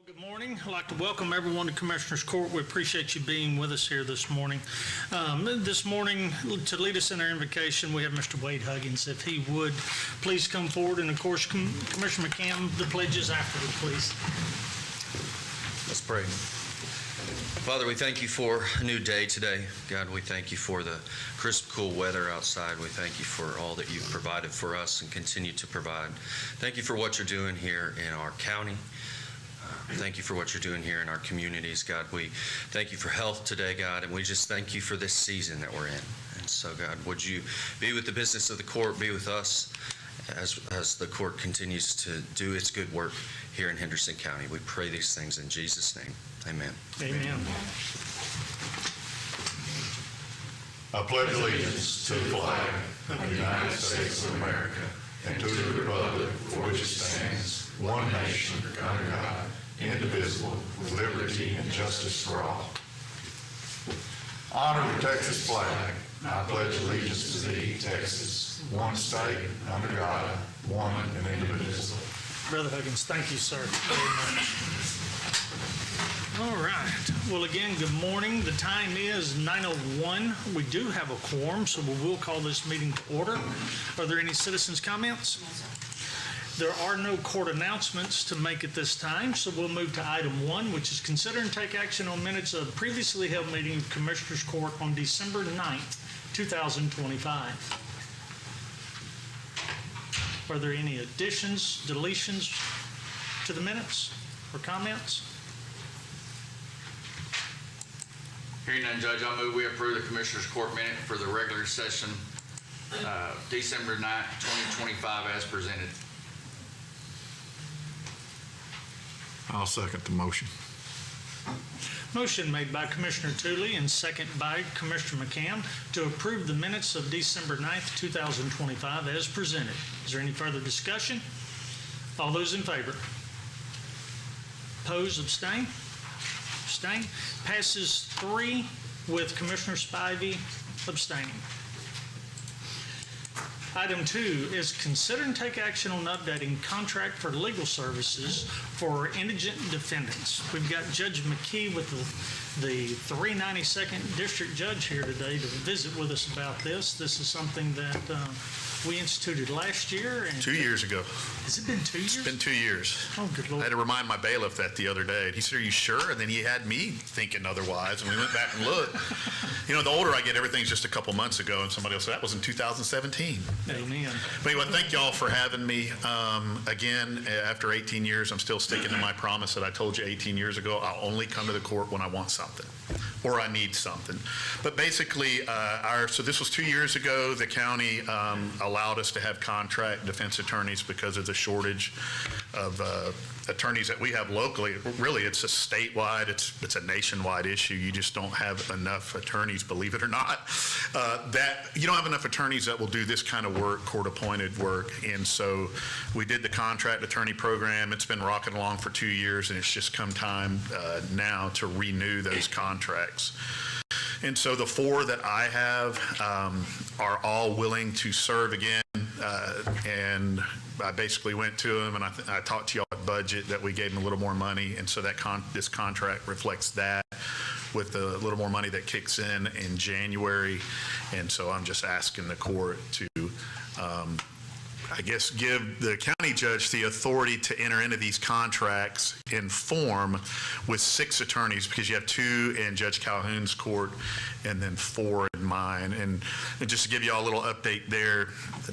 Good morning. I'd like to welcome everyone to Commissioners Court. We appreciate you being with us here this morning. This morning, to lead us in our invocation, we have Mr. Wade Huggins. If he would, please come forward. And of course, Commissioner McCann, the pledges afterward, please. Let's pray. Father, we thank you for a new day today. God, we thank you for the crisp, cool weather outside. We thank you for all that you've provided for us and continue to provide. Thank you for what you're doing here in our county. Thank you for what you're doing here in our communities, God. We thank you for health today, God, and we just thank you for this season that we're in. And so, God, would you be with the business of the court, be with us as the court continues to do its good work here in Henderson County. We pray these things in Jesus' name. Amen. Amen. I pledge allegiance to the flag of the United States of America and to the republic for which it stands, one nation, under God, indivisible, with liberty and justice for all. Honor the Texas flag. I pledge allegiance to thee, Texas, one state, under God, one and indivisible. Brother Huggins, thank you, sir, very much. All right. Well, again, good morning. The time is 9:01. We do have a quorum, so we will call this meeting to order. Are there any citizens' comments? There are no court announcements to make at this time, so we'll move to item 1, which is consider and take action on minutes of the previously held meeting of Commissioners Court on December 9th, 2025. Are there any additions, deletions to the minutes or comments? Hearing none, Judge, I'll move we approve the Commissioners Court minute for the regular session, December 9th, 2025 as presented. I'll second the motion. Motion made by Commissioner Tooley and second by Commissioner McCann to approve the minutes of December 9th, 2025 as presented. Is there any further discussion? All those in favor? Oppose, abstain? Abstain. Passes 3 with Commissioner Spivey abstaining. Item 2 is consider and take action on updating contract for legal services for indigent defendants. We've got Judge McKee with the 392nd District Judge here today to visit with us about this. This is something that we instituted last year. And 2 years ago. Has it been 2 years? It's been 2 years. Oh, good I Lord. had to remind my bailiff that the other day. And he said, "Are you sure?" And then he had me thinking otherwise. And we went back and looked. You know, the older I get, everything's just a couple months ago. And somebody else said, "That was in 2017. Amen. But anyway, thank y'all for having me. Again, after 18 years, I'm still sticking to my promise that I told you 18 years ago. I'll only come to the court when I want something or I need something. But basically, so this was 2 years ago. The county allowed us to have contract defense attorneys because of the shortage of attorneys that we have locally. Really, it's a statewide, it's a nationwide issue. You just don't have enough attorneys, believe it or not. That you don't have enough attorneys that will do this kind of work, court-appointed work. And so we did the contract attorney program. It's been rocking along for 2 years, and it's just come time now to renew those contracts. And so the 4 that I have are all willing to serve again. And I basically went to them and I talked to y'all at budget that we gave them a little more money. And so that this contract reflects that with a little more money that kicks in January. And so I'm just asking the court to, I guess, give the county judge the authority to enter into these contracts in form with 6 attorneys, because you have 2 in Judge Calhoun's court and then 4 in mine. And just to give you all a little update there,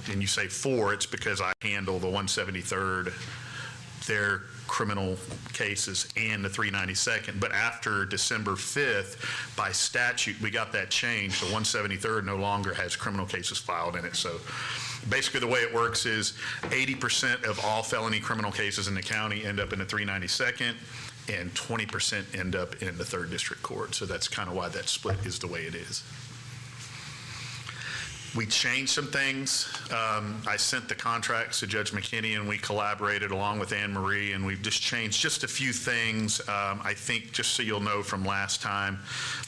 and you say 4, it's because I handle the 173rd, their criminal cases, and the 392nd. But after December 5th, by statute, we got that changed. The 173rd no longer has criminal cases filed in it. So basically the way it works is 80% of all felony criminal cases in the county end up in the 392nd, and 20% end up in the 3rd District Court. So that's kind of why that split is the way it is. We changed some things. I sent the contracts to Judge McKinney, and we collaborated along with Anne Marie, and we've just changed just a few things. I think, just so you'll know from last time,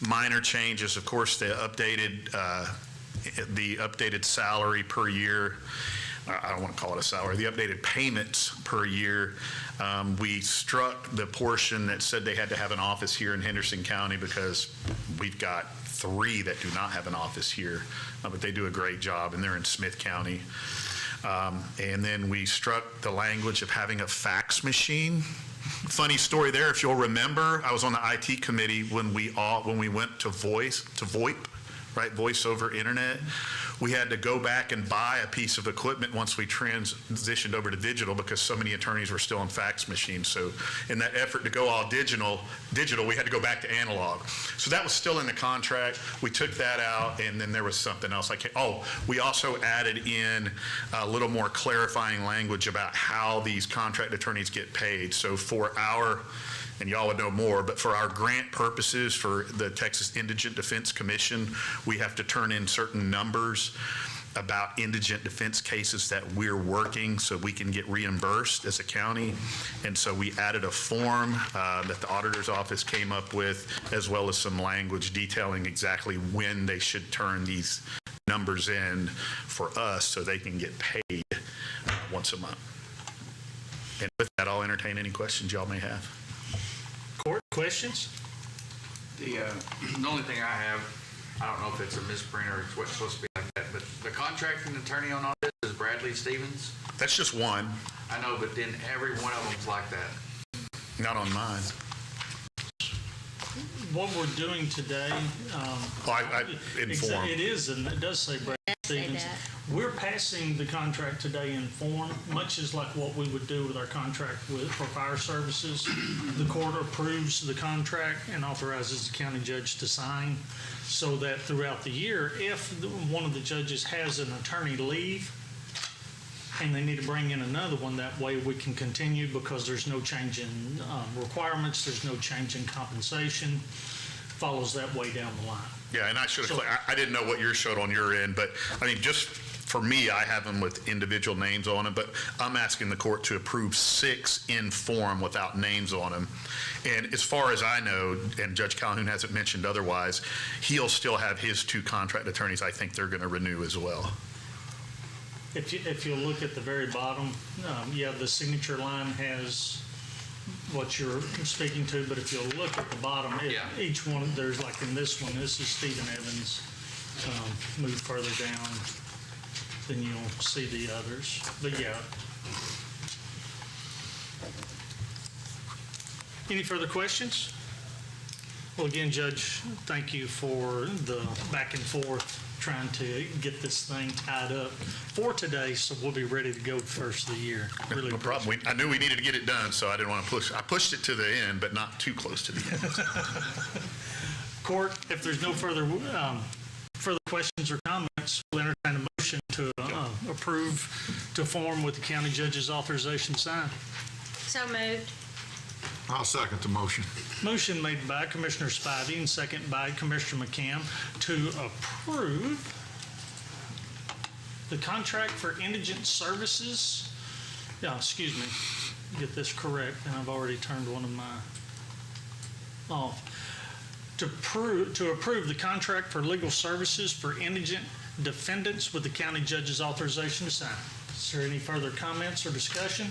minor changes. Of course, the updated salary per year I don't want to call it a salary, the updated payments per year. We struck the portion that said they had to have an office here in Henderson County because we've got 3 that do not have an office here, but they do a great job, and they're in Smith County. And then we struck the language of having a fax machine. Funny story there, if you'll remember, I was on the IT committee when we went to VoIP, right, voice over internet. We had to go back and buy a piece of equipment once we transitioned over to digital because so many attorneys were still on fax machines. So in that effort to go all digital, we had to go back to analog. So that was still in the contract. We took that out, and then there was something else. We also added in a little more clarifying language about how these contract attorneys get paid. So for our, and y'all would know more, but for our grant purposes for the Texas Indigent Defense Commission, we have to turn in certain numbers about indigent defense cases that we're working so we can get reimbursed as a county. And so we added a form that the auditor's office came up with, as well as some language detailing exactly when they should turn these numbers in for us so they can get paid once a month. And with that, I'll entertain any questions y'all may have. Court, questions? The only thing I have, I don't know if it's a misprint or it's what's supposed to be like that, but the contracting attorney on all this is Bradley Stevens. That's just one, I know, but then every one of them's like that. not on mine. What we're doing today, I inform. it is, and it does say Brad Stevens. We're passing the contract today in form, much as like what we would do with our contract for fire services. The court approves the contract and authorizes the county judge to sign, so that throughout the year, if one of the judges has an attorney leave and they need to bring in another one, that way we can continue because there's no change in requirements, there's no change in compensation, follows that way down the line. Yeah, and I should have, I didn't know what yours showed on your end, but I mean, just for me, I have them with individual names on them, but I'm asking the court to approve 6 in form without names on them. And as far as I know, and Judge Calhoun hasn't mentioned otherwise, he'll still have his 2 contract attorneys. I think they're going to renew as well. If you look at the very bottom, the signature line has what you're speaking to, but if you look at the bottom, each one, there's like in this one, this is Stephen Evans. Move further down, then you'll see the others. But yeah. Any further questions? Well, again, Judge, thank you for the back and forth trying to get this thing tied up for today, so we'll be ready to go first of the year. Really No problem. I knew we needed to get it done, so I didn't want to push. I pushed it to the end, but not too close to the end. Court, if there's no further questions or comments, we'll entertain a motion to approve to form with the county judge's authorization signed. So moved. I'll second the motion. Motion made by Commissioner Spivey and second by Commissioner McCann to approve the contract for indigent services. Excuse me, get this correct, and I've already turned one of my off. To approve the contract for legal services for indigent defendants with the county judge's authorization to sign. Is there any further comments or discussion?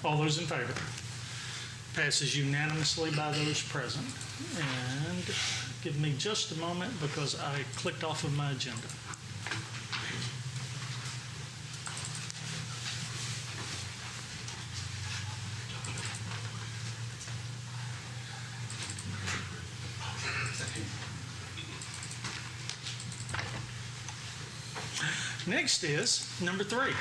All those in favor? Passes unanimously by those present. And give me just a moment because I clicked off of my agenda. Next is number 3.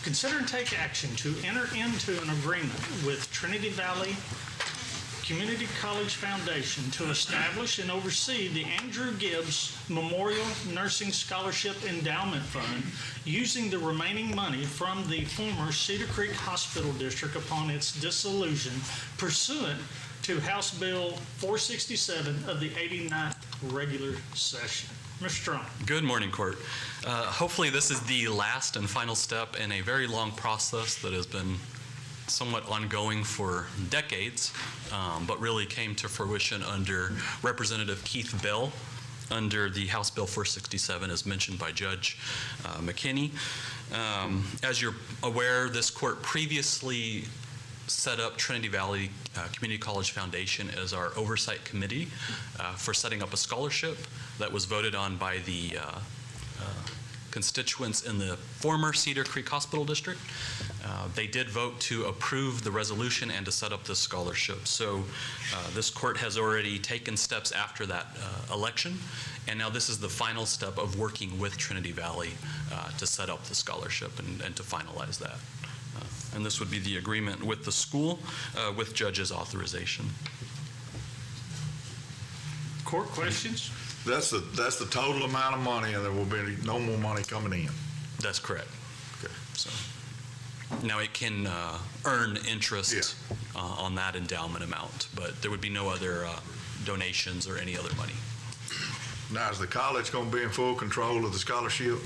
Consider and take action to enter into an agreement with Trinity Valley Community College Foundation to establish and oversee the Andrew Gibbs Memorial Nursing Scholarship Endowment Fund using the remaining money from the former Cedar Creek Hospital District upon its dissolution pursuant to House Bill 467 of the 89th regular session. Mr. Strong. Good morning, Court. Hopefully this is the last and final step in a very long process that has been somewhat ongoing for decades, but really came to fruition under Representative Keith Bell under the House Bill 467, as mentioned by Judge McKinney. As you're aware, this court previously set up Trinity Valley Community College Foundation as our oversight committee for setting up a scholarship that was voted on by the constituents in the former Cedar Creek Hospital District. They did vote to approve the resolution and to set up this scholarship. So this court has already taken steps after that election, and now this is the final step of working with Trinity Valley to set up the scholarship and to finalize that. And this would be the agreement with the school with judge's authorization. Court questions? That's the total amount of money, and there will be no more money coming in. That's correct. Okay. So now it can earn interest on that endowment amount, but there would be no other donations or any other money. Now, is the college going to be in full control of the scholarship?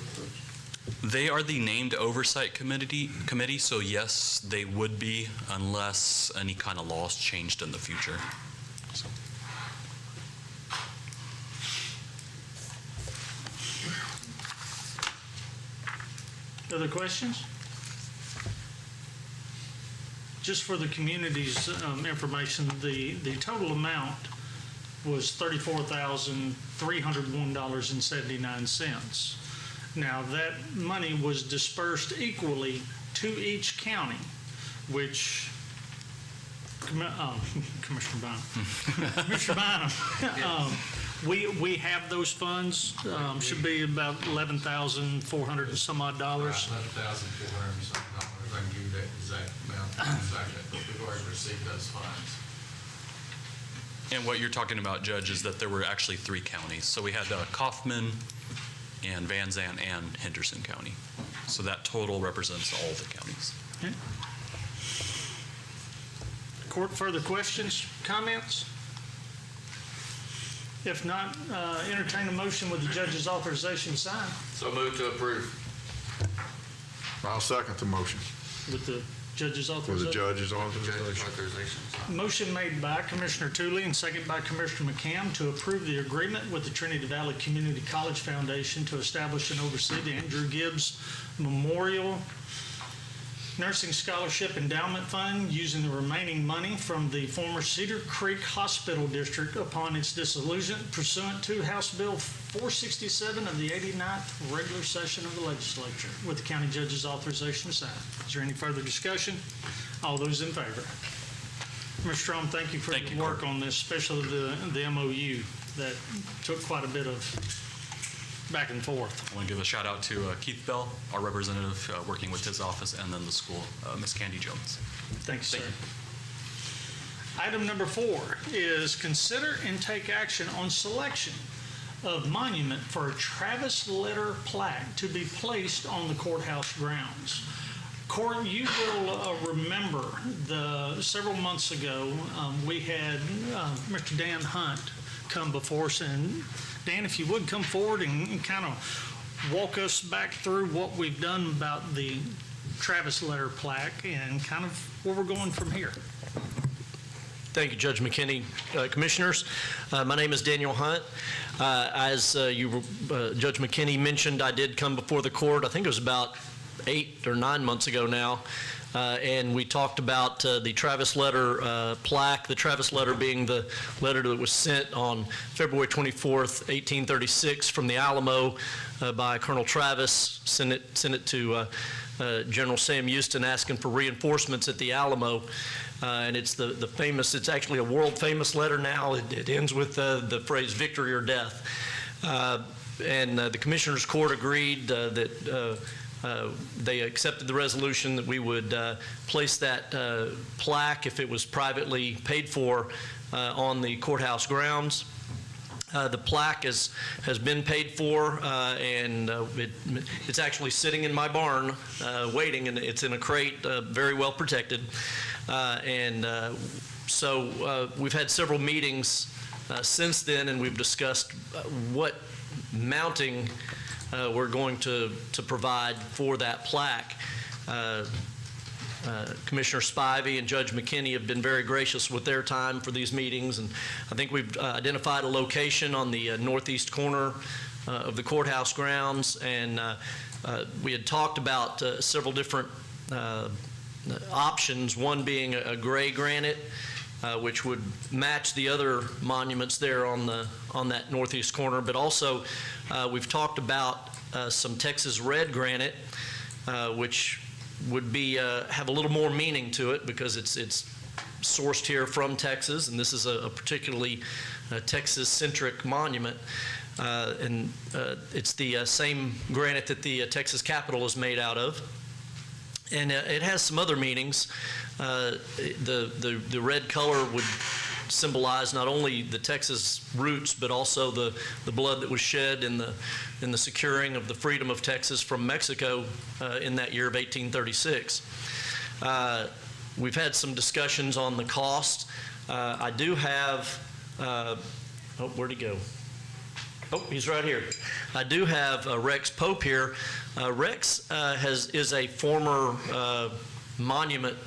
They are the named oversight committee, so yes, they would be unless any kind of laws changed in the future. So. Other questions? Just for the community's information, the total amount was $34,301.79. Now, that money was dispersed equally to each county, which, Commissioner Bynum, Commissioner Bynum, we have those funds, should be about $11,400 and some odd dollars. $11,400 and something dollars. I can give you that exact amount in a second, but we've already received those funds. And what you're talking about, Judge, is that there were actually 3 counties. So we had Kaufman and Van Zandt and Henderson County. So that total represents all the counties. Okay. Court, further questions, comments? If not, entertain a motion with the judge's authorization to sign. So move to approve. I'll second the motion With the judge's for the authorization. judge's Judge's authorization. authorization. Motion made by Commissioner Tooley and second by Commissioner McCam to approve the agreement with the Trinity Valley Community College Foundation to establish and oversee the Andrew Gibbs Memorial Nursing Scholarship Endowment Fund using the remaining money from the former Cedar Creek Hospital District upon its dissolution pursuant to House Bill 467 of the 89th regular session of the legislature with the county judge's authorization to sign. Is there any further discussion? All those in favor? Mr. Strom, thank you for Thank your you, work on this, especially the MOU that took quite a bit of back and forth. I want to give a shout out to Keith Bell, our representative, working with his office, and then the school, Ms. Candy Jones. Thank you, sir. Thank Item number 4 is consider and take action on selection of monument for a Travis Letter plaque to be placed on the courthouse grounds. Court, you will remember several months ago, we had Mr. Dan Hunt come before us, and Dan, if you would come forward and kind of walk us back through what we've done about the Travis Letter plaque and kind of where we're going from here. Thank you, Judge McKinney. Commissioners, my name is Daniel Hunt. As Judge McKinney mentioned, I did come before the court, I think it was about 8 or 9 months ago now, and we talked about the Travis Letter plaque, the Travis Letter being the letter that was sent on February 24th, 1836 from the Alamo by Colonel Travis, sent it to General Sam Houston asking for reinforcements at the Alamo. And it's the famous, it's actually a world famous letter now. It ends with the phrase victory or death. And the Commissioners Court agreed that they accepted the resolution that we would place that plaque, if it was privately paid for, on the courthouse grounds. The plaque has been paid for, and it's actually sitting in my barn waiting, and it's in a crate, very well protected. So we've had several meetings since then, and we've discussed what mounting we're going to provide for that plaque. Commissioner Spivey and Judge McKinney have been very gracious with their time for these meetings, and I think we've identified a location on the northeast corner of the courthouse grounds, and We had talked about several different options, one being a gray granite, which would match the other monuments there on that northeast corner, but also we've talked about some Texas red granite, which would be have a little more meaning to it because it's sourced here from Texas, and this is a particularly Texas-centric monument. And it's the same granite that the Texas Capitol is made out of. And it has some other meanings. The red color would symbolize not only the Texas roots, but also the blood that was shed in the securing of the freedom of Texas from Mexico in that year of 1836. We've had some discussions on the cost. I do have, where'd he go? Oh, he's right here. I do have Rex Pope here. Rex is a former monument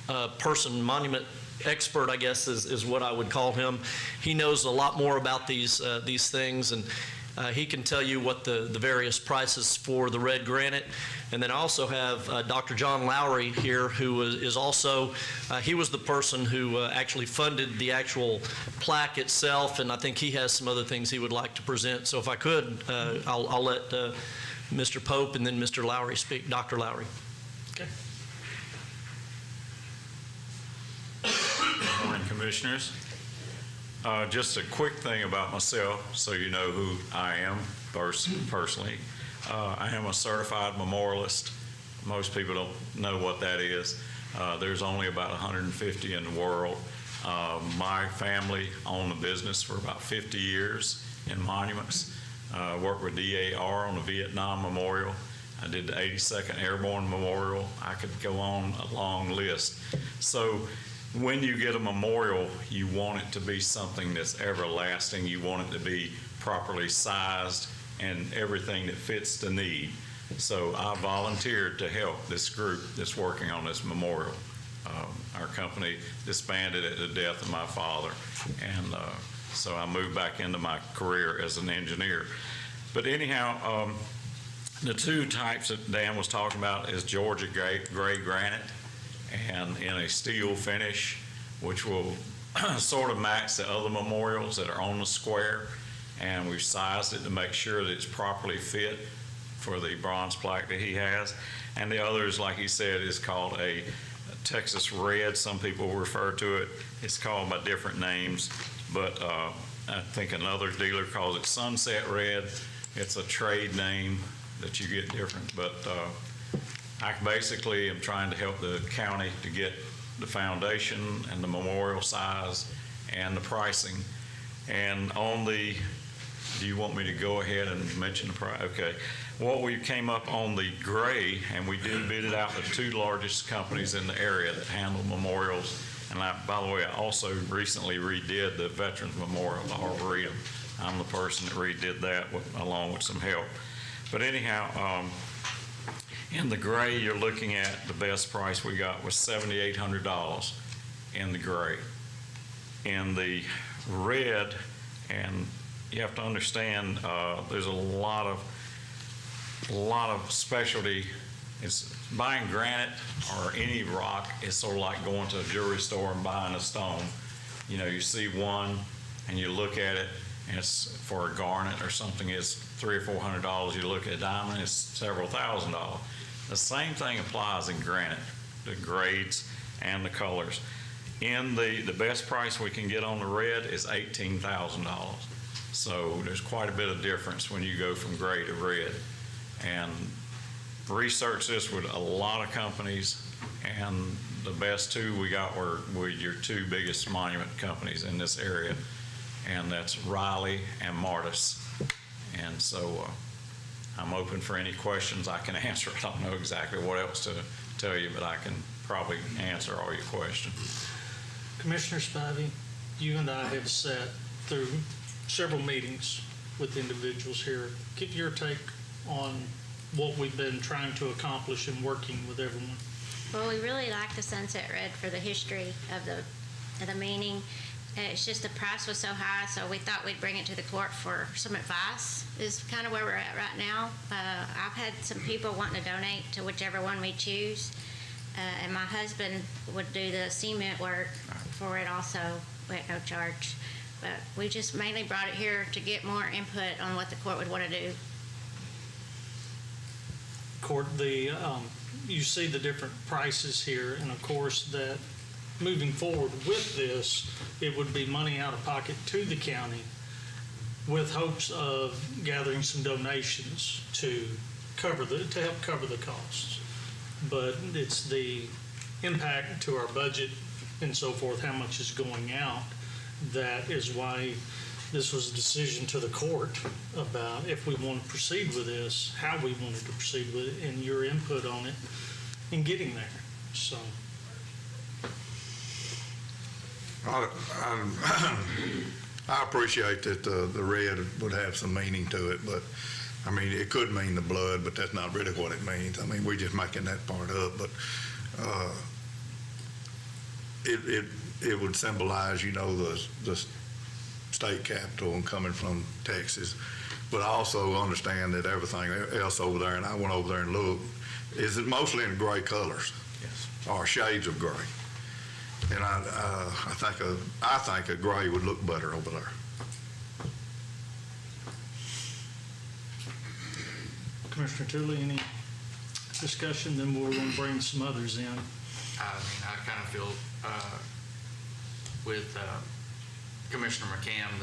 monument expert, I guess is what I would call him. He knows a lot more about these things, and he can tell you what the various prices for the red granite. And then I also have Dr. John Lowry here, who is also, he was the person who actually funded the actual plaque itself, and I think he has some other things he would like to present. So if I could, I'll let Mr. Pope and then Mr. Lowry speak. Dr. Lowry. Okay. Good morning, Commissioners. Just a quick thing about myself, so you know who I am personally. I am a certified memorialist. Most people don't know what that is. There's only about 150 in the world. My family owned a business for about 50 years in monuments. Worked with DAR on the Vietnam Memorial. I did the 82nd Airborne Memorial. I could go on a long list. So when you get a memorial, you want it to be something that's everlasting. You want it to be properly sized and everything that fits the need. So I volunteered to help this group that's working on this memorial. Our company disbanded at the death of my father, and so I moved back into my career as an engineer. But anyhow, the two types that Dan was talking about is Georgia gray granite and in a steel finish, which will sort of match the other memorials that are on the square. And we've sized it to make sure that it's properly fit for the bronze plaque that he has. And the others, like he said, is called a Texas red. Some people refer to it. It's called by different names, but I think another dealer calls it Sunset Red. It's a trade name that you get different, but I basically am trying to help the county to get the foundation and the memorial size and the pricing. And on the, do you want me to go ahead and mention the price? Okay. What we came up on the gray, and we did bid it out to two largest companies in the area that handle memorials. And by the way, I also recently redid the Veterans Memorial, the Arboretum. I'm the person that redid that along with some help. But anyhow, in the gray, you're looking at the best price we got was $7,800 in the gray. In the red, and you have to understand, there's a lot of specialty. It's buying granite or any rock is sort of like going to a jewelry store and buying a stone. You know, you see one and you look at it, and it's for a garnet or something, it's $300 or $400. You look at a diamond, it's several $1,000s. The same thing applies in granite, the grades and the colors. In the best price we can get on the red is $18,000. So there's quite a bit of difference when you go from gray to red. And research this with a lot of companies, and the best two we got were your two biggest monument companies in this area, and that's Riley and Martis. And so I'm open for any questions I can answer. I don't know exactly what else to tell you, but I can probably answer all your questions. Commissioner Spivey, you and I have sat through several meetings with individuals here. Give your take on what we've been trying to accomplish in working with everyone. Well, we really like the sunset red for the history of the meaning. It's just the price was so high, so we thought we'd bring it to the court for some advice, is kind of where we're at right now. I've had some people wanting to donate to whichever one we choose, and my husband would do the cement work for it also at no charge. But we just mainly brought it here to get more input on what the court would want to do. Court, you see the different prices here, and of course that moving forward with this, it would be money out of pocket to the county with hopes of gathering some donations to help cover the costs. But it's the impact to our budget and so forth, how much is going out, that is why this was a decision to the court about if we want to proceed with this, how we wanted to proceed with it, and your input on it in getting there. So. I appreciate that the red would have some meaning to it, but I mean, it could mean the blood, but that's not really what it means. I mean, we're just making that part up, but it would symbolize, the state capital and coming from Texas, but I also understand that everything else over there, and I went over there and looked, is it mostly in gray colors? Yes. Or shades of gray. And I think a gray would look better over there. Commissioner Tooley, any discussion? Then we're going to bring some others in. I mean, I kind of feel with Commissioner McCann,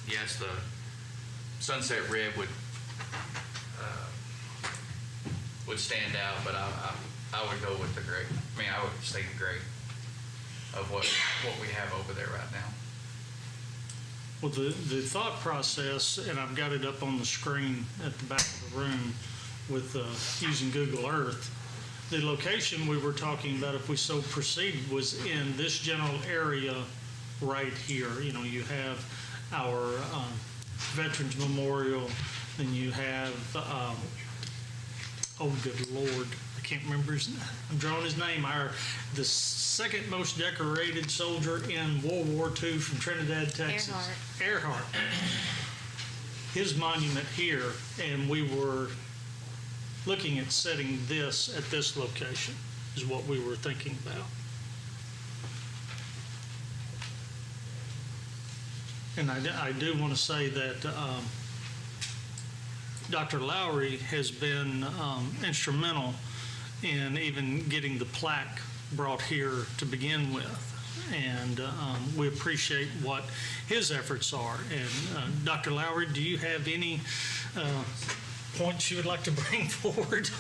yes, the sunset red would stand out, but I would go with the gray. I mean, I would say the gray of what we have over there right now. Well, the thought process, and I've got it up on the screen at the back of the room with using Google Earth, the location we were talking about, if we so proceed, was in this general area right here. You have our Veterans Memorial, then you have, oh, good Lord, I can't remember I'm drawing his name, the second most decorated soldier in World War II from Trinidad, Texas. Earhart. His monument here, and we were looking at setting this at this location, is what we were thinking about. And I do want to say that Dr. Lowry has been instrumental in even getting the plaque brought here to begin with. And we appreciate what his efforts are. And Dr. Lowry, do you have any points you would like to bring forward?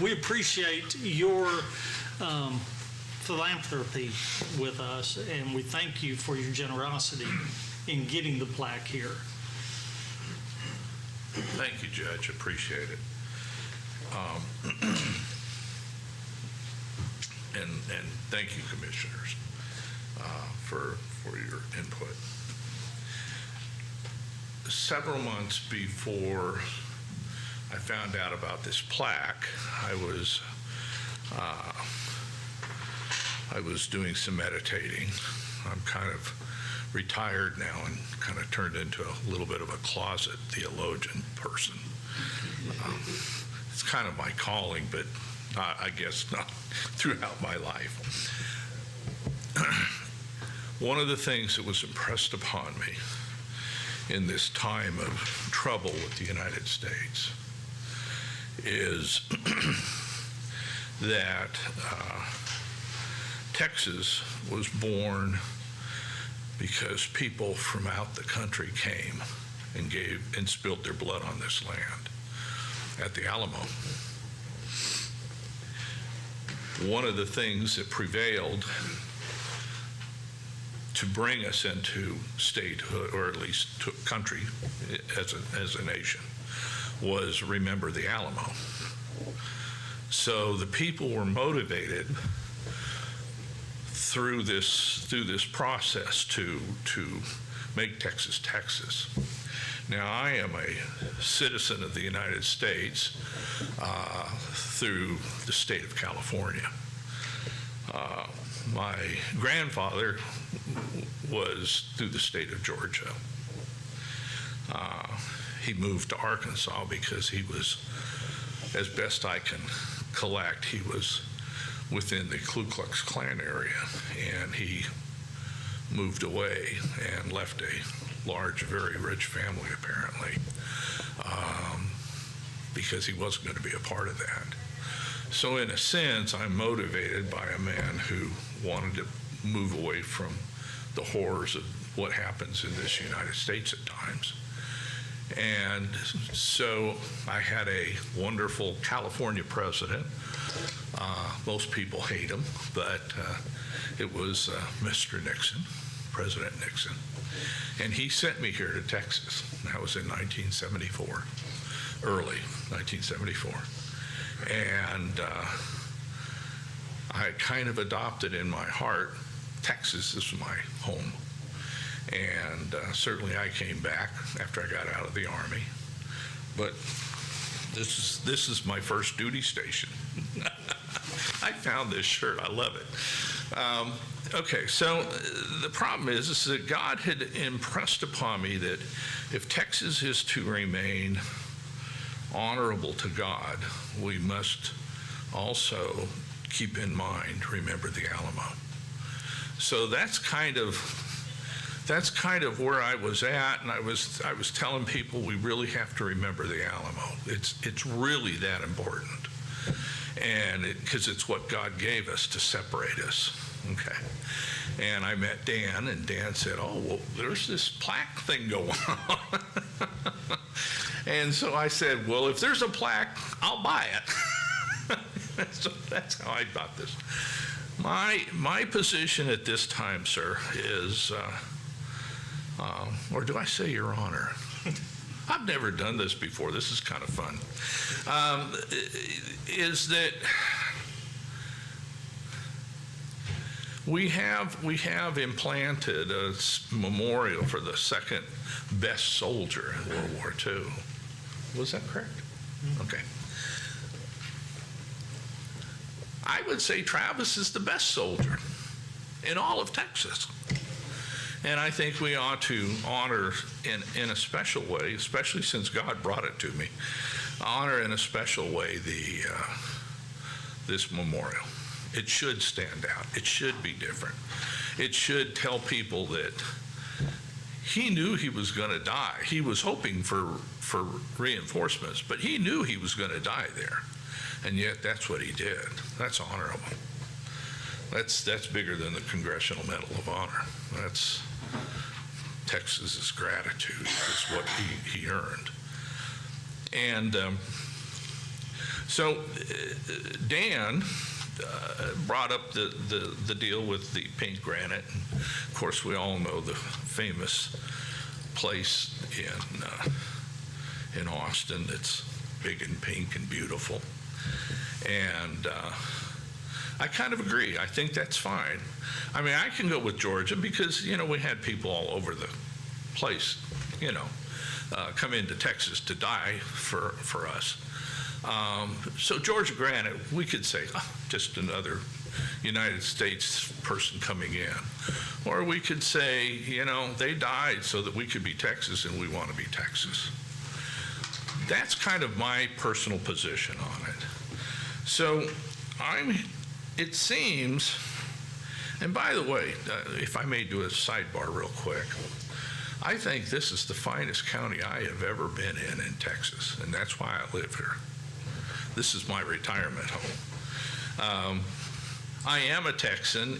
We appreciate your philanthropy with us, and we thank you for your generosity in getting the plaque here. Thank you, Judge. Appreciate it. And thank you, Commissioners, for your input. Several months before I found out about this plaque, I was doing some meditating. I'm kind of retired now and kind of turned into a little bit of a closet theologian person. It's kind of my calling, but I guess not throughout my life. One of the things that was impressed upon me in this time of trouble with the United States is that Texas was born because people from out the country came and spilled their blood on this land at the Alamo. One of the things that prevailed to bring us into statehood, or at least to country as a nation, was remember the Alamo. So the people were motivated through this process to make Texas Texas. Now, I am a citizen of the United States through the state of California. My grandfather was through the state of Georgia. He moved to Arkansas because he was, as best I can collect, he was within the Ku Klux Klan area, and he moved away and left a large, very rich family, apparently, because he wasn't going to be a part of that. So in a sense, I'm motivated by a man who wanted to move away from the horrors of what happens in this United States at times. And so I had a wonderful California president. Most people hate him, but it was Mr. Nixon, President Nixon. And he sent me here to Texas. That was in 1974, early 1974. And I kind of adopted in my heart, Texas is my home. And certainly I came back after I got out of the Army. But this is my first duty station. I found this shirt. I love it. Okay, so the problem is that God had impressed upon me that if Texas is to remain honorable to God, we must also keep in mind, remember the Alamo. So that's kind of where I was at, and I was telling people we really have to remember the Alamo. It's really that important, and because it's what God gave us to separate us. Okay, and I met Dan, and Dan said, "Oh, well, there's this plaque thing going on." And so I said, "Well, if there's a plaque, I'll buy it." So that's how I got this. My position at this time, sir, is. Or do I say Your Honor? I've never done this before. This is kind of fun. Is that we have implanted a memorial for the second best soldier in World War II. Was that correct? Okay. I would say Travis is the best soldier in all of Texas. And I think we ought to honor in a special way, especially since God brought it to me, honor in a special way this memorial. It should stand out. It should be different. It should tell people that he knew he was going to die. He was hoping for reinforcements, but he knew he was going to die there. And yet that's what he did. That's honorable. That's bigger than the Congressional Medal of Honor. That's Texas's gratitude. Is what he earned. And so Dan brought up the deal with the pink granite. And of course, we all know the famous place in Austin that's big and pink and beautiful. And I kind of agree. I think that's fine. I mean, I can go with Georgia because, we had people all over the place, come into Texas to die for us. So Georgia granite, we could say, just another United States person coming in. Or we could say, they died so that we could be Texas and we want to be Texas. That's kind of my personal position on it. So it seems, and by the way, if I may do a sidebar real quick, I think this is the finest county I have ever been in Texas, and that's why I live here. This is my retirement home. I am a Texan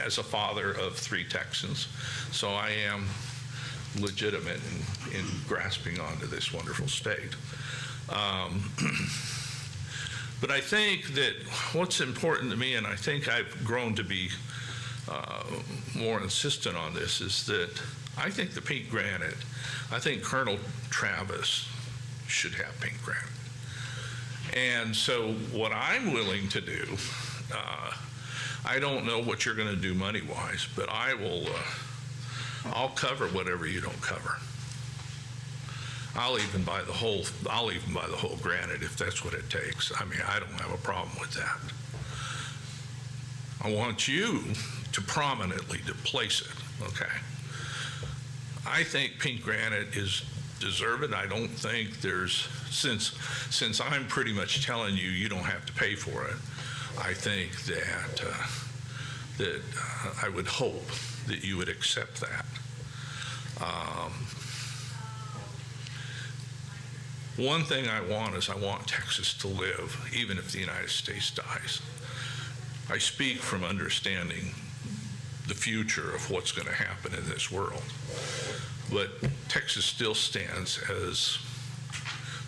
as a father of 3 Texans, so I am legitimate in grasping onto this wonderful state. But I think that what's important to me, and I think I've grown to be more insistent on this, is that I think the pink granite, I think Colonel Travis should have pink granite. And so what I'm willing to do, I don't know what you're going to do money-wise, but I'll cover whatever you don't cover. I'll even buy the whole granite if that's what it takes. I mean, I don't have a problem with that. I want you to prominently to place it, okay? I think pink granite is deserved. I don't think there's, since I'm pretty much telling you, you don't have to pay for it, I think that I would hope that you would accept that. One thing I want is I want Texas to live, even if the United States dies. I speak from understanding the future of what's going to happen in this world. But Texas still stands as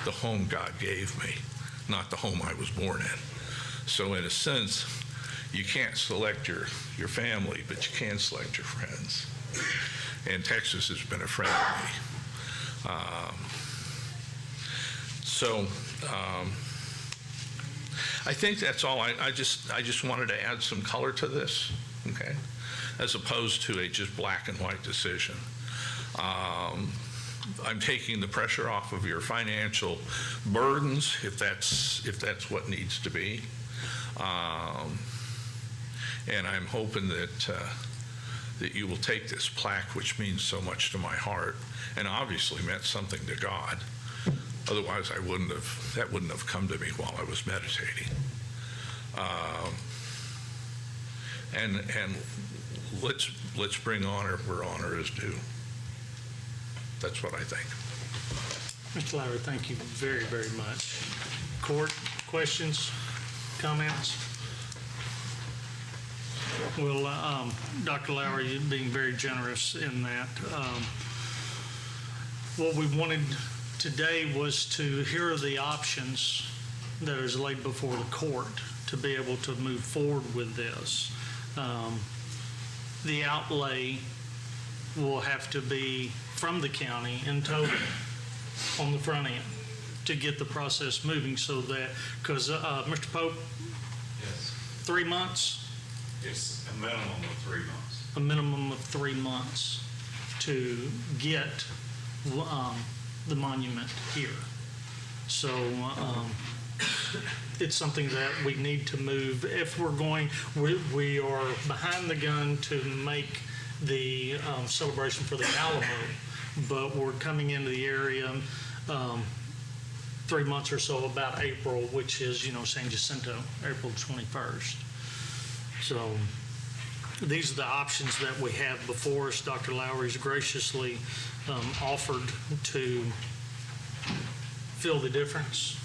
the home God gave me, not the home I was born in. So in a sense, you can't select your family, but you can select your friends. And Texas has been a friend of me. I think that's all. I just wanted to add some color to this, okay, as opposed to a just black and white decision. I'm taking the pressure off of your financial burdens, if that's what needs to be, and I'm hoping that you will take this plaque, which means so much to my heart, and obviously meant something to God. Otherwise, that wouldn't have come to me while I was meditating. And let's bring honor where honor is due. That's what I think. Mr. Lowry, thank you very, very much. Court, questions, comments? Well, Dr. Lowry, being very generous in that. What we wanted today was to hear the options that is laid before the court to be able to move forward with this. The outlay will have to be from the county in total on the front end to get the process moving, so that, because Mr. Pope, Yes. 3 months? It's a minimum of 3 months. A minimum of 3 months to get the monument here. So it's something that we need to move. If we're going, we are behind the gun to make the celebration for the Alamo, but we're coming into the area 3 months or so, about April, which is, San Jacinto, April 21st. So these are the options that we have before us. Dr. Lowry's graciously offered to fill the difference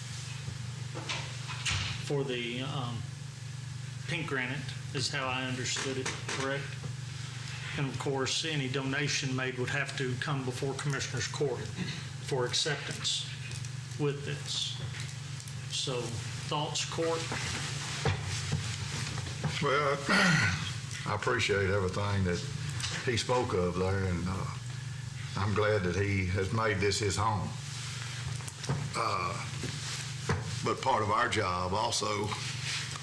for the pink granite, is how I understood it, correct? And of course, any donation made would have to come before Commissioner's Court for acceptance with this. So, thoughts, Court? Well, I appreciate everything that he spoke of there, and I'm glad that he has made this his home. But part of our job also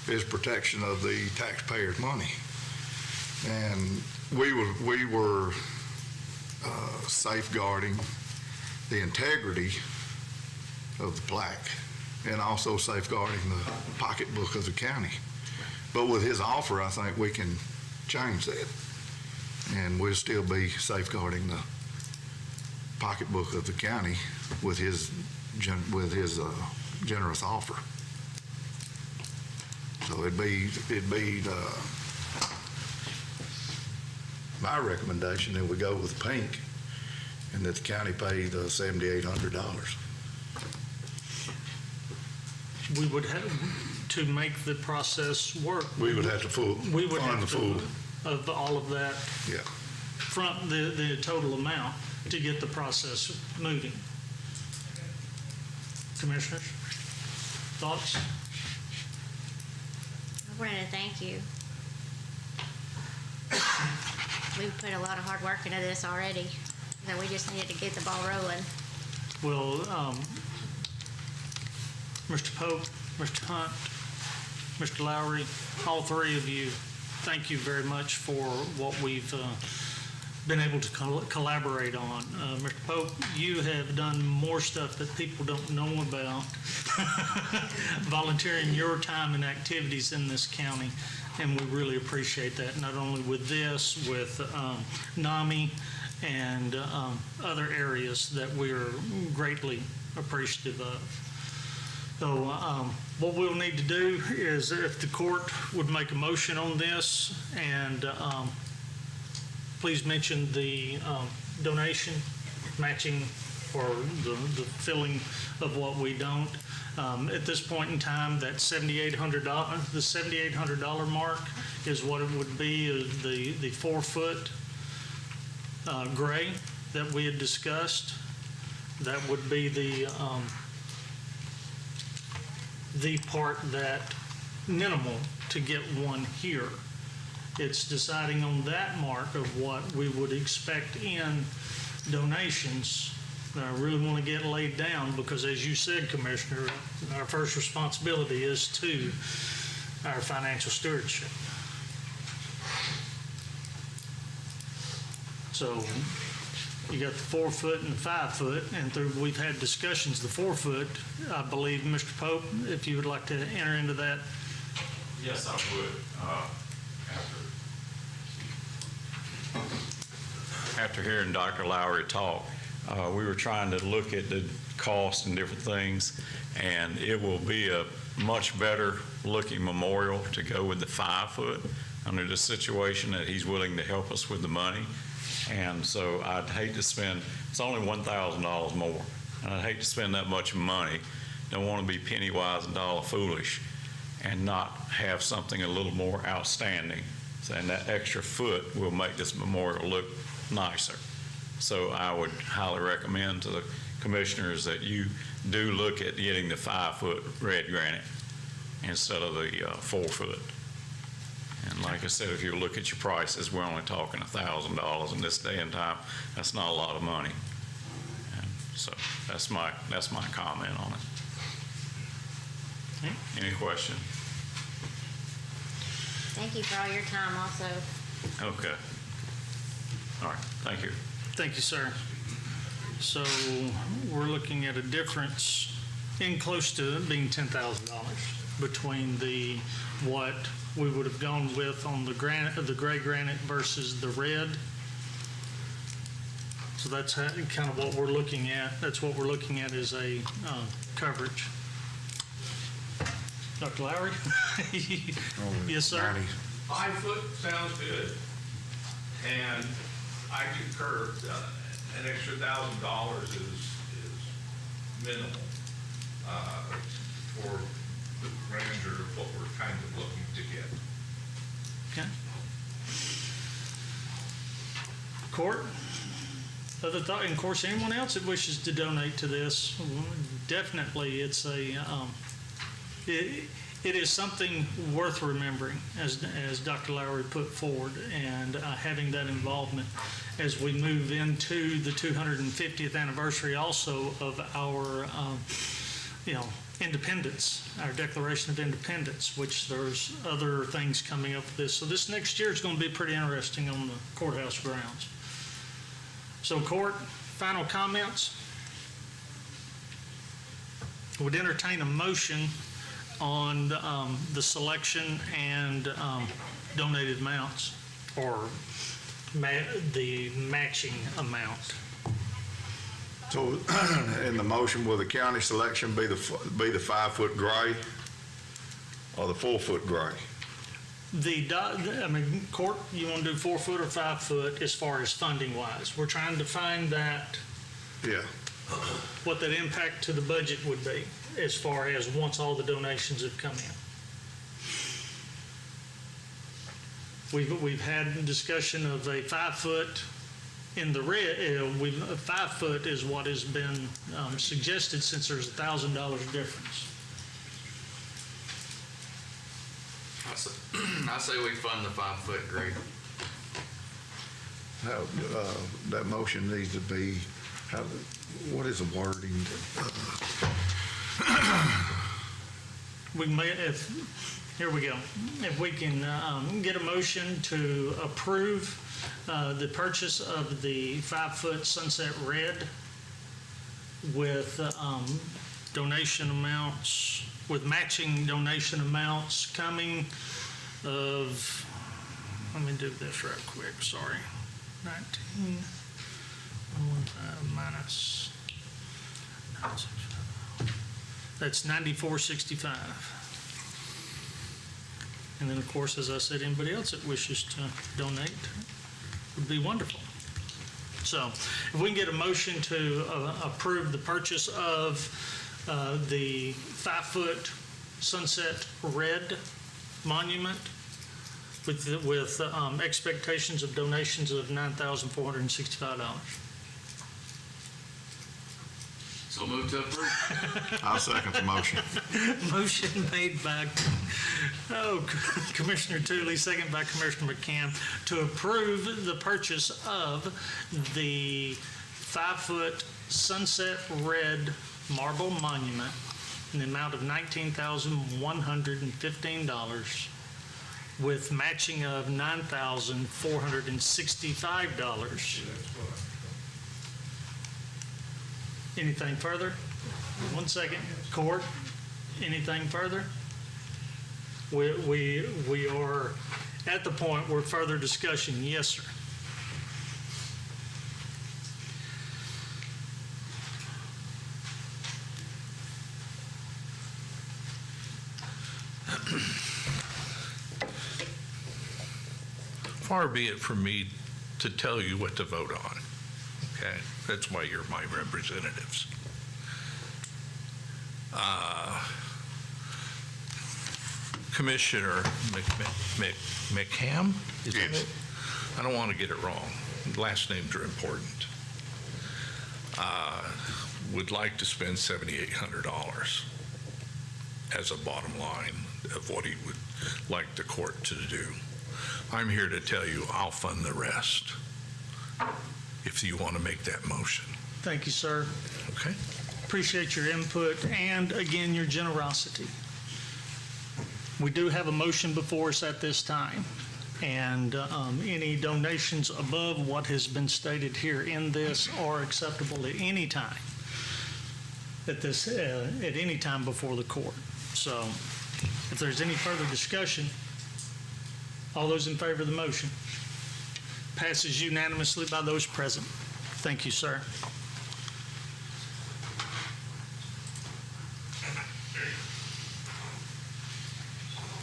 is protection of the taxpayers' money. And we were safeguarding the integrity of the plaque and also safeguarding the pocketbook of the county. But with his offer, I think we can change that, and we'll still be safeguarding the pocketbook of the county with his generous offer. So it'd be my recommendation that we go with pink, and that the county pay the $7,800. We would have to make the process work. We would have to We would fund have the to, full. of all of that, Yeah. front the total amount to get the process moving. Commissioners, thoughts? I wanted to thank you. We've put a lot of hard work into this already, that we just needed to get the ball rolling. Well, Mr. Pope, Mr. Hunt, Mr. Lowry, all three of you, thank you very much for what we've been able to collaborate on. Mr. Pope, you have done more stuff that people don't know about, volunteering your time and activities in this county, and we really appreciate that, not only with this, with NAMI and other areas that we're greatly appreciative of. So what we'll need to do is, if the court would make a motion on this, and please mention the donation matching for the filling of what we don't. At this point in time, that $7,800, the $7,800 mark is what it would be, the 4-foot gray that we had discussed. That would be the part that minimal to get one here. It's deciding on that mark of what we would expect in donations. I really want to get laid down because, as you said, Commissioner, our first responsibility is to our financial stewardship. So you got the 4-foot and the 5-foot, and we've had discussions. The 4-foot, I believe, Mr. Pope, if you would like to enter into that. Yes, I would. After hearing Dr. Lowry talk, we were trying to look at the cost and different things, and it will be a much better looking memorial to go with the 5-foot under the situation that he's willing to help us with the money. And so I'd hate to spend, it's only $1,000 more, and I'd hate to spend that much money. Don't want to be penny wise and dollar foolish and not have something a little more outstanding. And that extra foot will make this memorial look nicer. So I would highly recommend to the commissioners that you do look at getting the 5-foot red granite instead of the 4-foot. And like I said, if you look at your prices, we're only talking $1,000 in this day and time. That's not a lot of money. And so that's my comment on it. Any question? Thank you for all your time also. Okay. All right. Thank you. Thank you, sir. So we're looking at a difference in close to being $10,000 between what we would have gone with on the gray granite versus the red. So that's kind of what we're looking at. That's what we're looking at is a coverage. Dr. Lowry? Yes, sir. 5-foot sounds good, and I concur. An extra $1,000 is minimal for the grandeur of what we're kind of looking to get. Okay. Court? Other thought? And of course, anyone else that wishes to donate to this, definitely, it's it is something worth remembering, as Dr. Lowry put forward, and having that involvement as we move into the 250th anniversary also of our, independence, our Declaration of Independence, which there's other things coming up with this. So this next year is going to be pretty interesting on the courthouse grounds. So court, final comments? Would entertain a motion on the selection and donated amounts, or the matching amount. So in the motion, will the county selection be the 5-foot gray or the 4-foot gray? Court, you want to do 4-foot or 5-foot as far as funding wise? We're trying to find that, Yeah. what that impact to the budget would be as far as once all the donations have come in. We've had discussion of a 5-foot in the red. 5-foot is what has been suggested, since there's $1,000 difference. I say we fund the 5-foot grade. That motion needs to be, what is the wording? We may, Here we go. If we can get a motion to approve the purchase of the 5-foot Sunset Red with donation amounts, with matching donation amounts coming of, let me do this right quick, sorry. 19.15 minus, that's $94.65. And then, of course, as I said, anybody else that wishes to donate would be wonderful. So if we can get a motion to approve the purchase of the 5-foot Sunset Red monument with expectations of donations of $9,465. So move to approve. I'll second the motion. Motion made by Commissioner Tooley, second by Commissioner McCann, to approve the purchase of the 5-foot Sunset Red marble monument in the amount of $19,115 with matching of $9,465. Anything further? One second. Court, anything further? We are at the point where further discussion. Yes, sir. Far be it from me to tell you what to vote on, okay? That's why you're my representatives. Commissioner McCam? Is that Yes. it? I don't want to get it wrong. Last names are important. Would like to spend $7,800 as a bottom line of what he would like the court to do. I'm here to tell you I'll fund the rest if you want to make that motion, Thank you, sir. okay? Appreciate your input and, again, your generosity. We do have a motion before us at this time, and any donations above what has been stated here in this are acceptable at any time, at any time before the court. So if there's any further discussion, all those in favor of the motion? Passes unanimously by those present. Thank you, sir.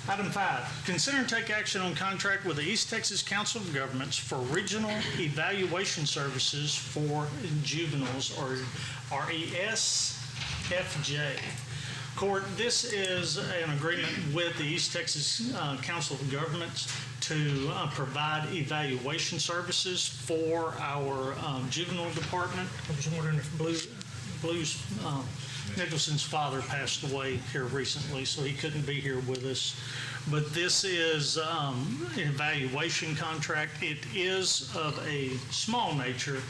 Item 5, consider and take action on contract with the East Texas Council of Governments for regional evaluation services for juveniles, or RESFJ. Court, this is an agreement with the East Texas Council of Governments to provide evaluation services for our juvenile department. I was wondering if Blue's Nicholson's father passed away here recently, so he couldn't be here with us. But this is an evaluation contract. It is of a small nature,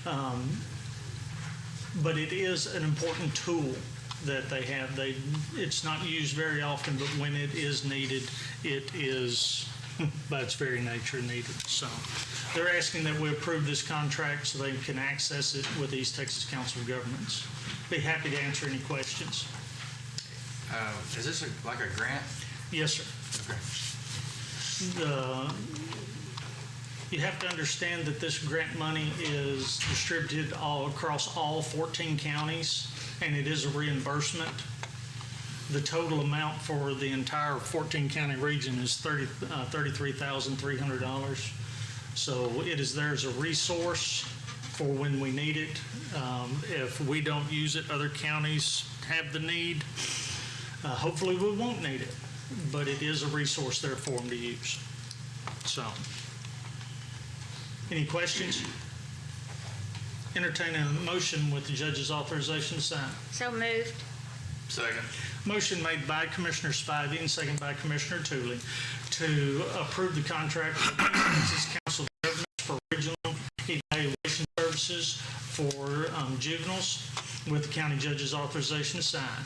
but it is an important tool that they have. It's not used very often, but when it is needed, it is, by its very nature, needed. So they're asking that we approve this contract so they can access it with the East Texas Council of Governments. Be happy to answer any questions. Is this like a grant? Yes, sir. Okay. You have to understand that this grant money is distributed all across all 14 counties, and it is a reimbursement. The total amount for the entire 14-county region is $33,300. So it is there as a resource for when we need it. If we don't use it, other counties have the need. Hopefully we won't need it, but it is a resource there for them to use. So, any questions? Entertain a motion with the judge's authorization to sign. So moved. Second. Motion made by Commissioner Spivey and second by Commissioner Tooley to approve the contract with the Texas Council of Governments for regional evaluation services for juveniles with the county judge's authorization to sign.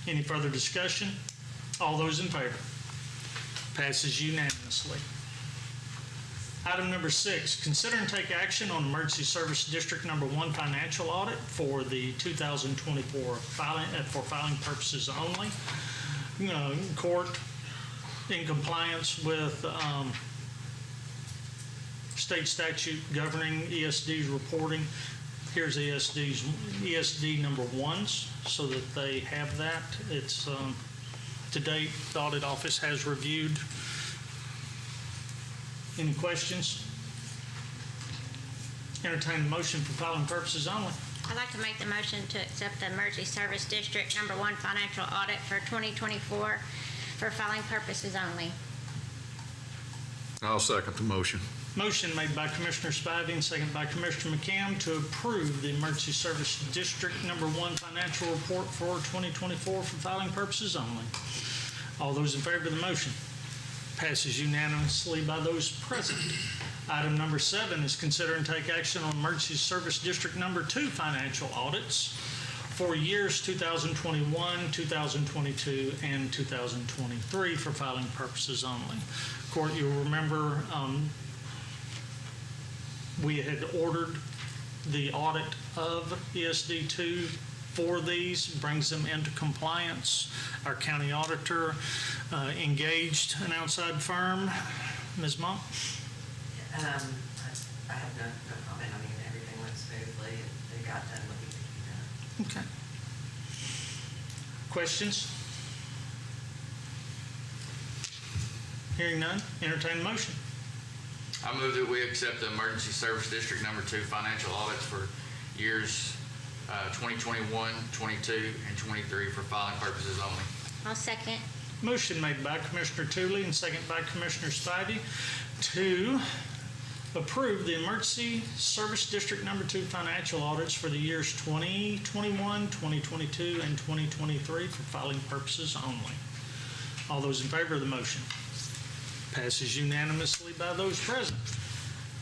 Any further discussion? All those in favor? Passes unanimously. Item number 6, consider and take action on Emergency Service District Number 1 financial audit for the 2024 filing, for filing purposes only. Court, in compliance with state statute governing ESD's reporting, here's ESD number 1s, so that they have that. It's, to date, the audit office has reviewed. Any questions? Entertain the motion for filing purposes only. I'd like to make the motion to accept the Emergency Service District Number 1 financial audit for 2024 for filing purposes only. I'll second the motion. Motion made by Commissioner Spivey and seconded by Commissioner McCam to approve the Emergency Service District Number 1 financial report for 2024 for filing purposes only. All those in favor of the motion? Passes unanimously by those present. Item number 7 is consider and take action on Emergency Service District Number 2 financial audits for years 2021, 2022, and 2023 for filing purposes only. Court, you'll remember we had ordered the audit of ESD2 for these, brings them into compliance. Our county auditor engaged an outside firm. Ms. Monk? I have no comment. I mean, everything went smoothly, and they got done what needed to be done. Okay. Questions? Hearing none, entertain a motion. I move that we accept the Emergency Service District Number 2 financial audits for years 2021, 22, and 23 for filing purposes only. I'll second. Motion made by Commissioner Tooley and second by Commissioner Spivey to approve the Emergency Service District Number 2 financial audits for the years 2021, 2022, and 2023 for filing purposes only. All those in favor of the motion? Passes unanimously by those present.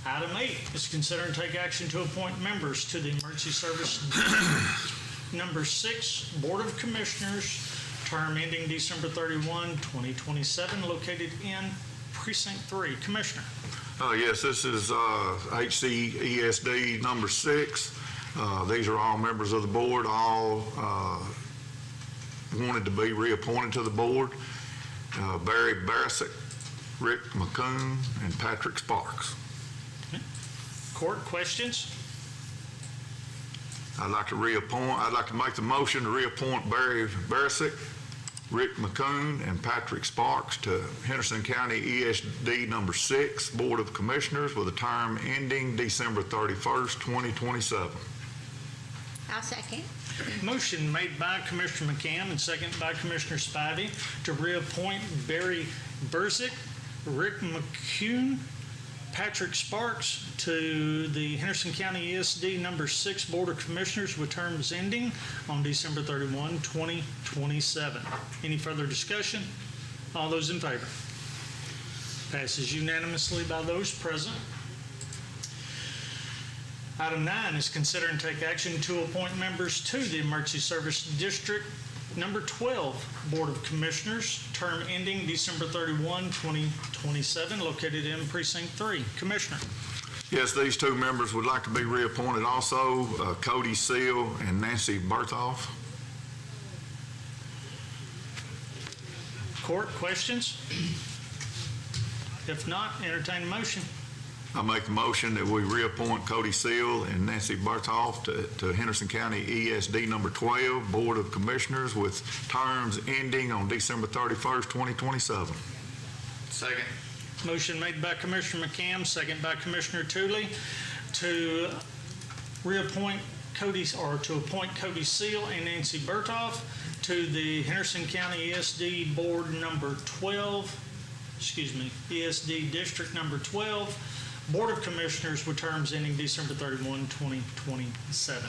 Item 8 is consider and take action to appoint members to the Emergency Service District Number 6 Board of Commissioners, term ending December 31, 2027, located in Precinct 3. Commissioner. Yes, this is HCESD number 6. These are all members of the board, all wanted to be reappointed to the board. Barry Barisick, Rick McCoon, and Patrick Sparks. Court, questions? I'd like to make the motion to reappoint Barry Barisick, Rick McCoon, and Patrick Sparks to Henderson County ESD number 6 Board of Commissioners with a term ending December 31st, 2027. I'll second. Motion made by Commissioner McCam and seconded by Commissioner Spivey to reappoint Barry Barisick, Rick McCoon, Patrick Sparks to the Henderson County ESD number 6 Board of Commissioners with terms ending on December 31, 2027. Any further discussion? All those in favor? Passes unanimously by those present. Item 9 is consider and take action to appoint members to the Emergency Service District Number 12 Board of Commissioners, term ending December 31, 2027, located in Precinct 3. Commissioner. Yes, these two members would like to be reappointed also, Cody Seal and Nancy Berthoff. Court, questions? If not, entertain a motion. I make a motion that we reappoint Cody Seal and Nancy Berthoff to Henderson County ESD number 12 Board of Commissioners with terms ending on December 31st, 2027. Second. Motion made by Commissioner McCam, second by Commissioner Tooley to appoint Cody Seal and Nancy Berthoff to the Henderson County ESD Board number 12, ESD District number 12, Board of Commissioners with terms ending December 31, 2027.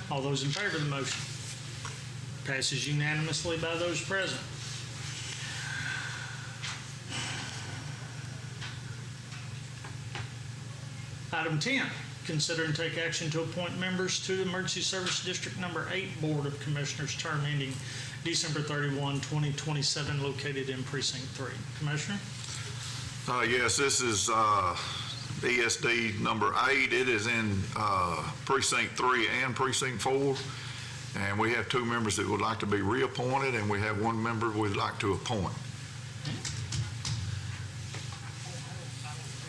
All those in favor of the motion? Passes unanimously by those present. Item 10, consider and take action to appoint members to the Emergency Service District Number 8 Board of Commissioners, term ending December 31, 2027, located in Precinct 3. Commissioner? Yes, this is ESD number 8. It is in Precinct 3 and Precinct 4. And we have 2 members that would like to be reappointed, and we have 1 member we'd like to appoint.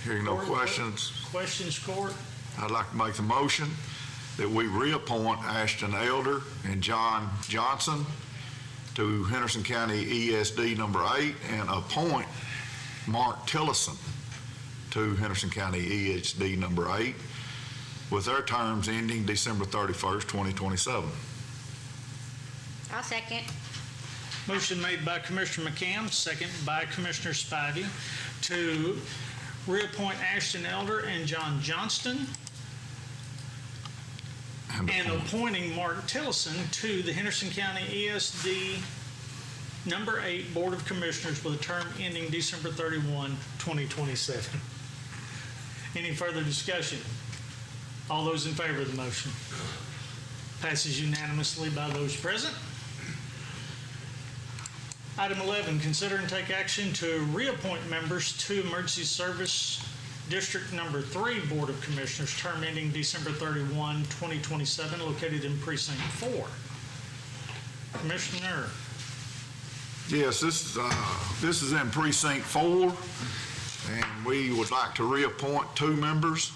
Hearing no questions, Questions, Court? I'd like to make the motion that we reappoint Ashton Elder and John Johnson to Henderson County ESD number 8 and appoint Mark Tillison to Henderson County ESD number 8 with their terms ending December 31st, 2027. I'll second. Motion made by Commissioner McCann, second by Commissioner Spivey, to reappoint Ashton Elder and John Johnston and appointing Mark Tillison to the Henderson County ESD number 8 Board of Commissioners with a term ending December 31, 2027. Any further discussion? All those in favor of the motion? Passes unanimously by those present. Item 11, consider and take action to reappoint members to Emergency Service District Number 3 Board of Commissioners, term ending December 31, 2027, located in Precinct 4. Commissioner? Yes, this is in Precinct 4, and we would like to reappoint 2 members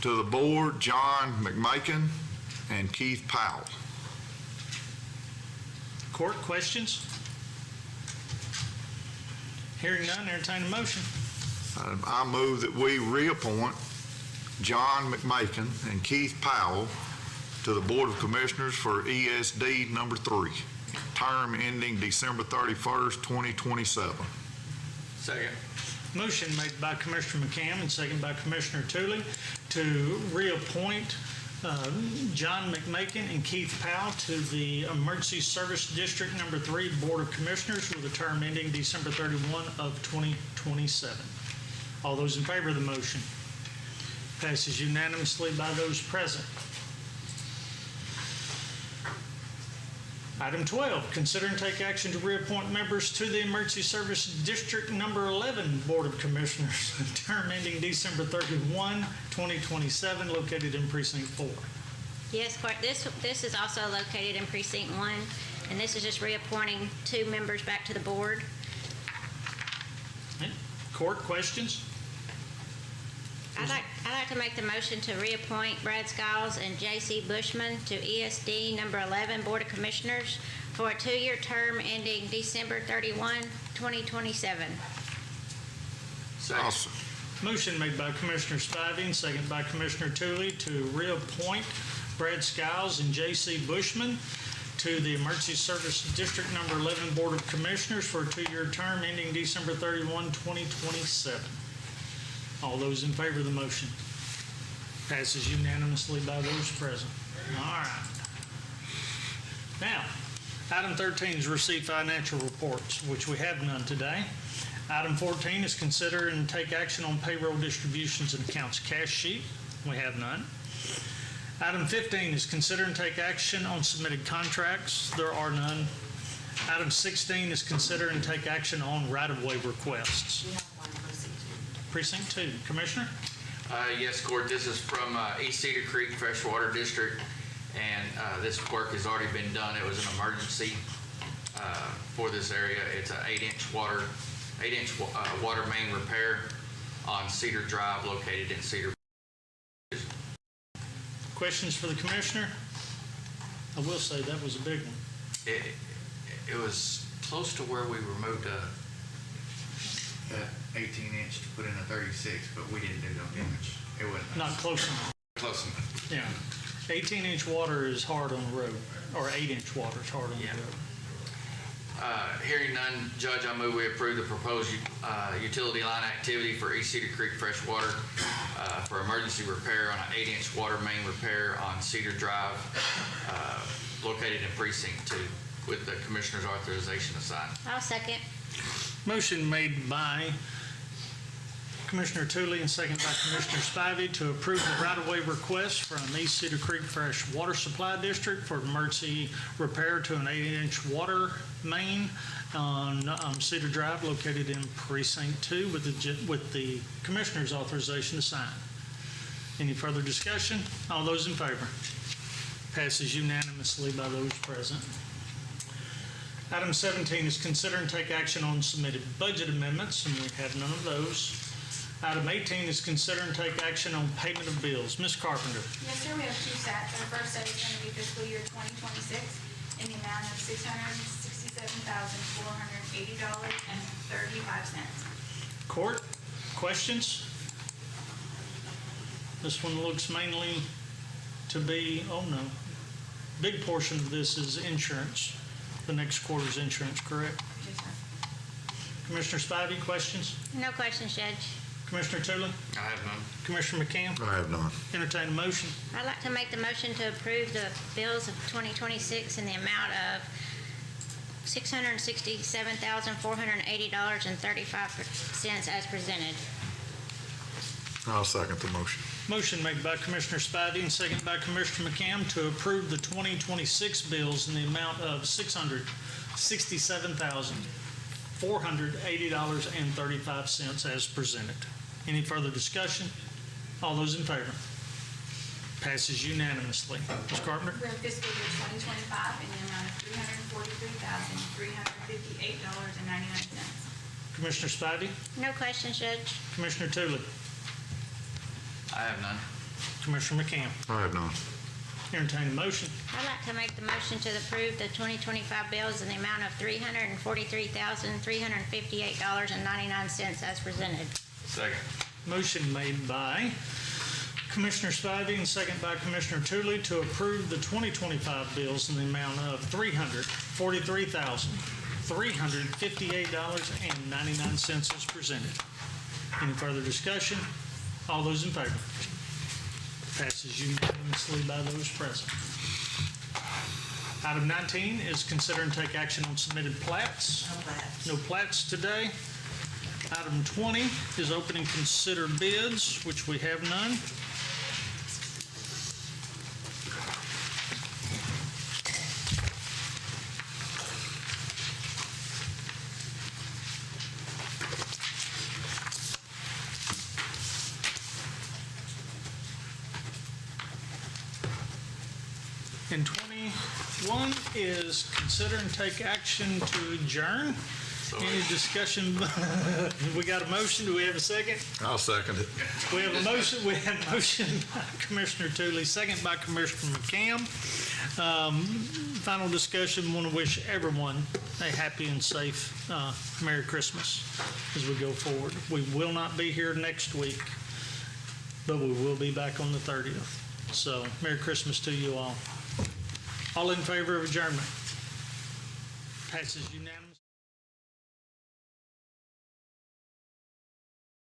to the board, John McMakin and Keith Powell. Court, questions? Hearing none, entertain a motion. I move that we reappoint John McMakin and Keith Powell to the Board of Commissioners for ESD number 3, term ending December 31st, 2027. Second. Motion made by Commissioner McCann and second by Commissioner Tooley to reappoint John McMakin and Keith Powell to the Emergency Service District Number 3 Board of Commissioners with a term ending December 31 of 2027. All those in favor of the motion? Passes unanimously by those present. Item 12, consider and take action to reappoint members to the Emergency Service District Number 11 Board of Commissioners, term ending December 31, 2027, located in Precinct 4. Yes, Court, this is also located in Precinct 1, and this is just reappointing 2 members back to the board. Okay. Court, questions? I'd like to make the motion to reappoint Brad Skiles and J.C. Bushman to ESD number 11 Board of Commissioners for a 2-year term ending December 31, 2027. Second. Awesome. Motion made by Commissioner Spivey and second by Commissioner Tooley to reappoint Brad Skiles and J.C. Bushman to the Emergency Service District Number 11 Board of Commissioners for a 2-year term ending December 31, 2027. All those in favor of the motion? Passes unanimously by those present. All right. Now, item 13 is receive financial reports, which we have none today. Item 14 is consider and take action on payroll distributions and accounts cash sheet. We have none. Item 15 is consider and take action on submitted contracts. There are none. Item 16 is consider and take action on right-of-way requests. We have one Precinct 2. Commissioner? Yes, Court, this is from East Cedar Creek Freshwater District, and this work has already been done. It was an emergency for this area. It's an 8-inch water main repair on Cedar Drive located in Cedar. Questions for the Commissioner? I will say that was a big one. It was close to where we removed a 18-inch to put in a 36, but we didn't do no damage. It wasn't Not close enough. close enough. Yeah. 18-inch water is hard on the road, or 8-inch water is hard on the road. Hearing none, Judge, I move we approve the proposed utility line activity for East Cedar Creek Freshwater for emergency repair on an 8-inch water main repair on Cedar Drive located in Precinct 2 with the Commissioner's authorization to sign. I'll second. Motion made by Commissioner Tooley and second by Commissioner Spivey to approve the right-of-way request from East Cedar Creek Fresh Water Supply District for emergency repair to an 8-inch water main on Cedar Drive located in Precinct 2 with the Commissioner's authorization to sign. Any further discussion? All those in favor? Passes unanimously by those present. Item 17 is consider and take action on submitted budget amendments, and we have none of those. Item 18 is consider and take action on payment of bills. Ms. Carpenter. Yes, sir, we have two sets. Our first set is going to be fiscal year 2026 in the amount of $667,480.35. Court, questions? This one looks mainly to be, oh no, big portion of this is insurance. The next quarter's insurance, correct? Yes, sir. Commissioner Spivey, questions? No questions, Judge. Commissioner Tooley? I have none. Commissioner McCann? I have none. Entertain a motion. I'd like to make the motion to approve the bills of 2026 in the amount of $667,480.35 as presented. I'll second the motion. Motion made by Commissioner Spivey and second by Commissioner McCann to approve the 2026 bills in the amount of $667,480.35 as presented. Any further discussion? All those in favor? Passes unanimously. Ms. Carpenter? We have fiscal year 2025 in the amount of $343,358.99. Commissioner Spivey? No questions, Judge. Commissioner Tooley? I have none. Commissioner McCann? I have none. Entertain a motion. I'd like to make the motion to approve the 2025 bills in the amount of $343,358.99 as presented. Second. Motion made by Commissioner Spivey and second by Commissioner Tooley to approve the 2025 bills in the amount of $343,358.99 as presented. Any further discussion? All those in favor? Passes unanimously by those present. Item 19 is consider and take action on submitted plats. No plats. No plats today. Item 20 is open and consider bids, which we have none. And 21 is consider and take action to adjourn. Any discussion? We got a motion. Do we have a second? I'll second it. We have a motion. We have a motion by Commissioner Tooley, second by Commissioner McCann. Final discussion. Want to wish everyone a happy and safe Merry Christmas as we go forward. We will not be here next week, but we will be back on the 30th. So Merry Christmas to you all. All in favor of adjournment? Passes unanimously.